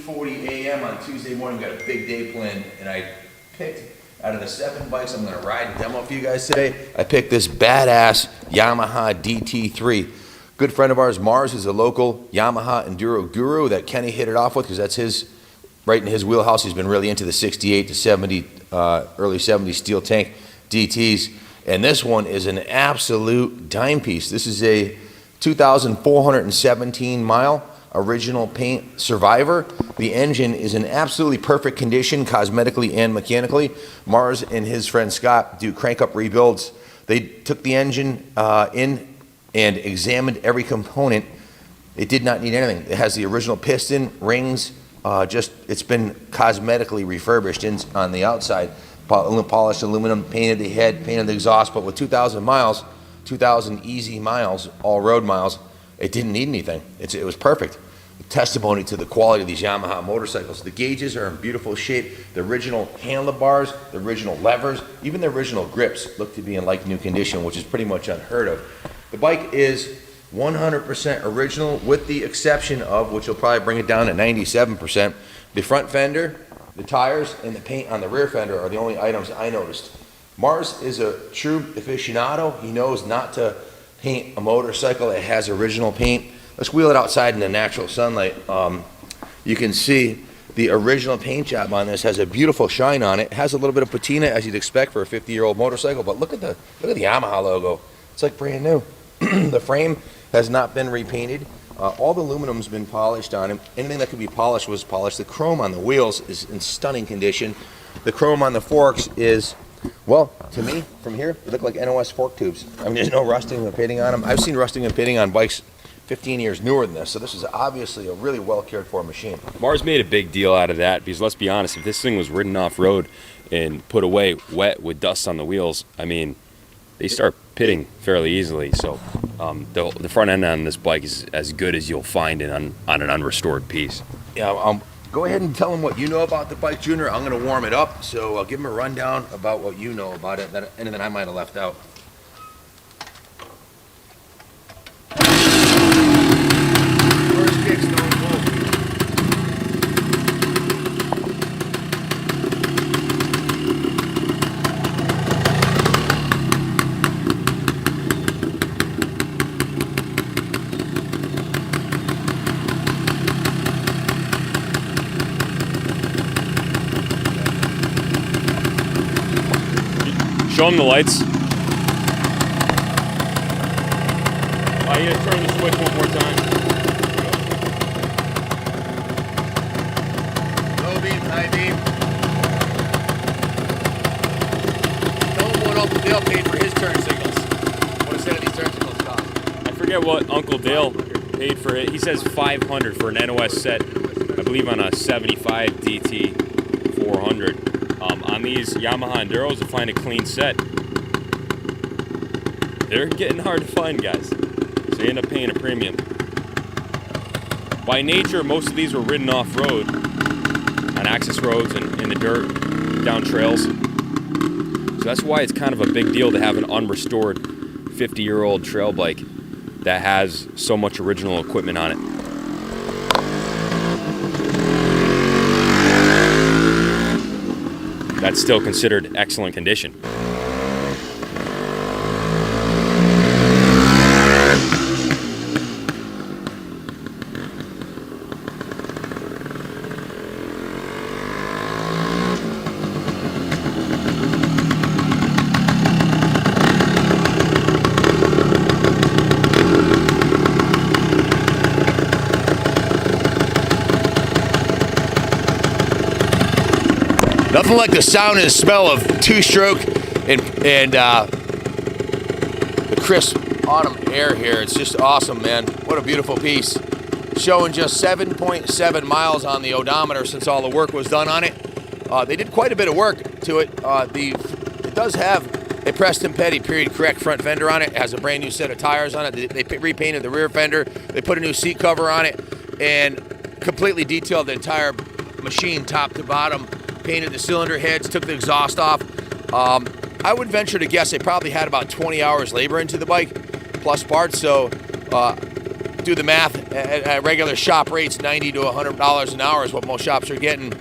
8:40 a.m. on Tuesday morning. Got a big day planned, and I picked, out of the 7 bikes I'm gonna ride and demo for you guys today, I picked this badass Yamaha DT3. Good friend of ours, Mars, is a local Yamaha enduro guru that Kenny hit it off with because that's his, right in his wheelhouse. He's been really into the 68 to 70, early 70s steel tank DTs. And this one is an absolute dime piece. This is a 2,417 mile original paint Survivor. The engine is in absolutely perfect condition, cosmetically and mechanically. Mars and his friend Scott do crank-up rebuilds. They took the engine in and examined every component. It did not need anything. It has the original piston, rings, it's been cosmetically refurbished on the outside. Polished aluminum, painted the head, painted the exhaust, but with 2,000 miles, 2,000 easy miles, all road miles, it didn't need anything. It was perfect. Testimony to the quality of these Yamaha motorcycles. The gauges are in beautiful shape. The original handlebars, the original levers, even the original grips look to be in like new condition, which is pretty much unheard of. The bike is 100% original with the exception of, which will probably bring it down to 97%, the front fender, the tires, and the paint on the rear fender are the only items I noticed. Mars is a true aficionado. He knows not to paint a motorcycle that has original paint. Let's wheel it outside in the natural sunlight. You can see the original paint job on this has a beautiful shine on it. It has a little bit of patina as you'd expect for a 50-year-old motorcycle, but look at the Yamaha logo. It's like brand new. The frame has not been repainted. All the aluminum's been polished on it. Anything that could be polished was polished. The chrome on the wheels is in stunning condition. The chrome on the forks is, well, to me, from here, they look like NOS fork tubes. I mean, there's no rusting and pitting on them. I've seen rusting and pitting on bikes 15 years newer than this, so this is obviously a really well cared for machine. Mars made a big deal out of that because let's be honest, if this thing was ridden off-road and put away wet with dust on the wheels, I mean, they start pitting fairly easily. So the front end on this bike is as good as you'll find on an unrestored piece. Yeah, go ahead and tell him what you know about the bike, Junior. I'm going to warm it up, so I'll give him a rundown about what you know about it, anything I might have left out. First kick, stone cold. Show them the lights. I need to turn the switch one more time. Low beam, high beam. Tell him what Uncle Dale paid for his turn signals. What a set of these turn signals cost. I forget what Uncle Dale paid for it. He says $500 for an NOS set, I believe on a 75 DT 400. On these Yamaha Enduros, to find a clean set, they're getting hard to find, guys. So you end up paying a premium. By nature, most of these were ridden off-road on access roads and in the dirt, down trails. So that's why it's kind of a big deal to have an unrestored 50-year-old trail bike that has so much original equipment on it. That's still considered excellent condition. Nothing like the sound and smell of two-stroke and the crisp autumn air here. It's just awesome, man. What a beautiful piece. Showing just 7.7 miles on the odometer since all the work was done on it. They did quite a bit of work to it. It does have a Preston Petty period correct front fender on it. It has a brand new set of tires on it. They repainted the rear fender. They put a new seat cover on it and completely detailed the entire machine top to bottom. Painted the cylinder heads, took the exhaust off. I would venture to guess they probably had about 20 hours labor into the bike, plus parts. So do the math, at regular shop rates, $90 to $100 an hour is what most shops are getting.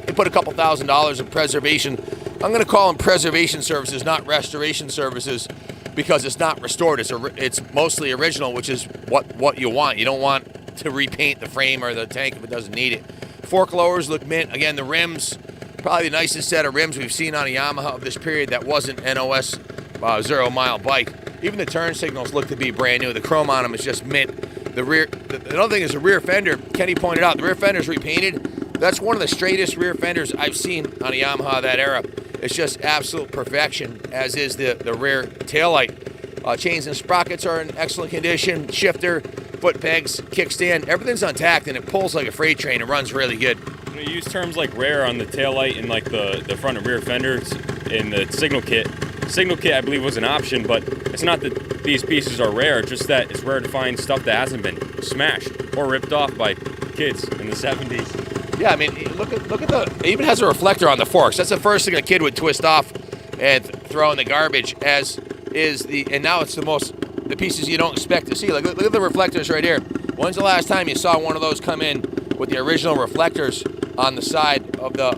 You put a couple $1,000s in preservation. I'm going to call them preservation services, not restoration services, because it's not restored. It's mostly original, which is what you want. You don't want to repaint the frame or the tank if it doesn't need it. Fork lowers look mint. Again, the rims, probably the nicest set of rims we've seen on a Yamaha of this period that wasn't NOS 0-mile bike. Even the turn signals look to be brand new. The chrome on them is just mint. Another thing is the rear fender. Kenny pointed out the rear fender's repainted. That's one of the straightest rear fenders I've seen on a Yamaha of that era. It's just absolute perfection, as is the rear taillight. Chains and sprockets are in excellent condition. Shifter, foot pegs, kickstand, everything's intact, and it pulls like a freight train. It runs really good. You use terms like rare on the taillight and like the front and rear fenders in the signal kit. Signal kit, I believe, was an option, but it's not that these pieces are rare, just that it's rare to find stuff that hasn't been smashed or ripped off by kids in the 70s. Yeah, I mean, look at it even has a reflector on the forks. That's the first thing a kid would twist off and throw in the garbage, as is and now it's the pieces you don't expect to see. Look at the reflectors right here. When's the last time you saw one of those come in with the original reflectors on the side of the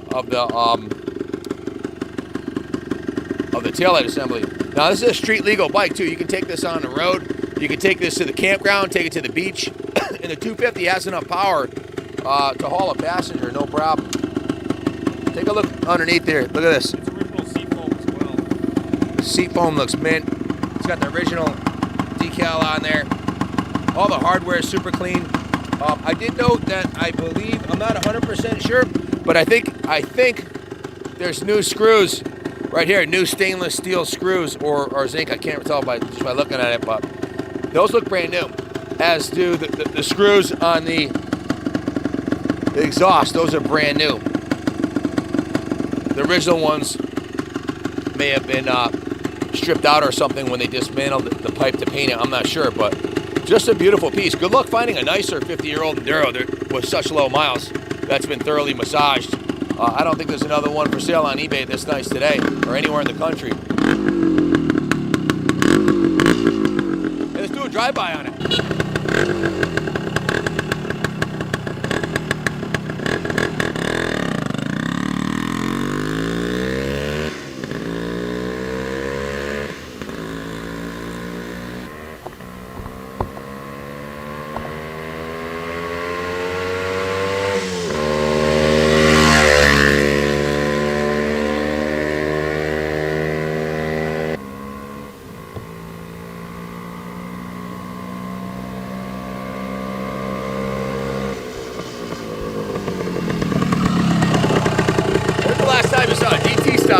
taillight assembly? Now, this is a street legal bike too. You can take this on the road. You can take this to the campground, take it to the beach. And the 250 has enough power to haul a passenger, no problem. Take a look underneath there. Look at this. It's original seat foam as well. Seat foam looks mint. It's got the original decal on there. All the hardware is super clean. I did note that I believe, I'm not 100% sure, but I think there's new screws right here, new stainless steel screws or zinc. I can't tell just by looking at it, but those look brand new, as do the screws on the exhaust. Those are brand new. The original ones may have been stripped out or something when they dismantled the pipe to paint it. I'm not sure, but just a beautiful piece. Good luck finding a nicer 50-year-old Enduro with such low miles that's been thoroughly massaged. I don't think there's another one for sale on eBay this nice today or anywhere in the country. Hey, let's do a drive-by on it.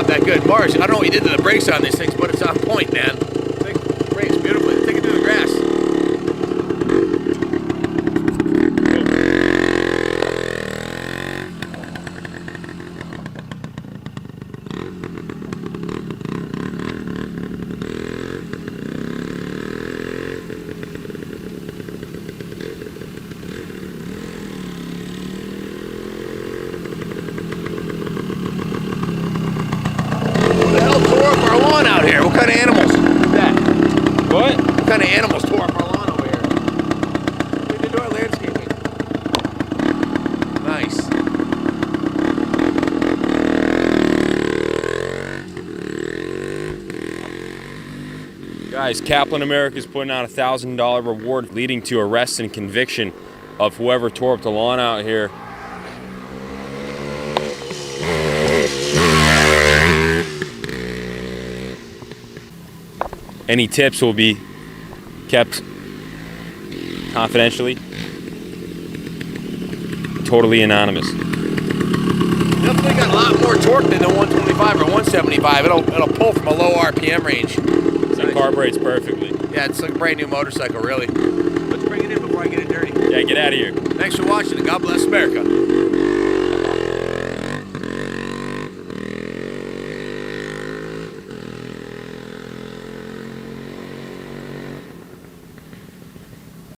That good. Mars, I don't know what you did to the brakes on these things, but it's on point, man. It brakes beautifully. Take it through the grass. Out here. What kind of animals is that? What kind of animals tore up our lawn over here? We did our landscaping. Nice. Guys, Kaplan America is putting out a $1,000 reward leading to arrest and conviction of whoever tore up the lawn out here. Any tips will be kept confidentially, totally anonymous. Definitely got a lot more torque than the 125 or 175. It'll pull from a low RPM range. So it carburetes perfectly. Yeah, it's like a brand new motorcycle, really. Let's bring it in before I get it dirty. Yeah, get out of here. Thanks for watching, and God bless America.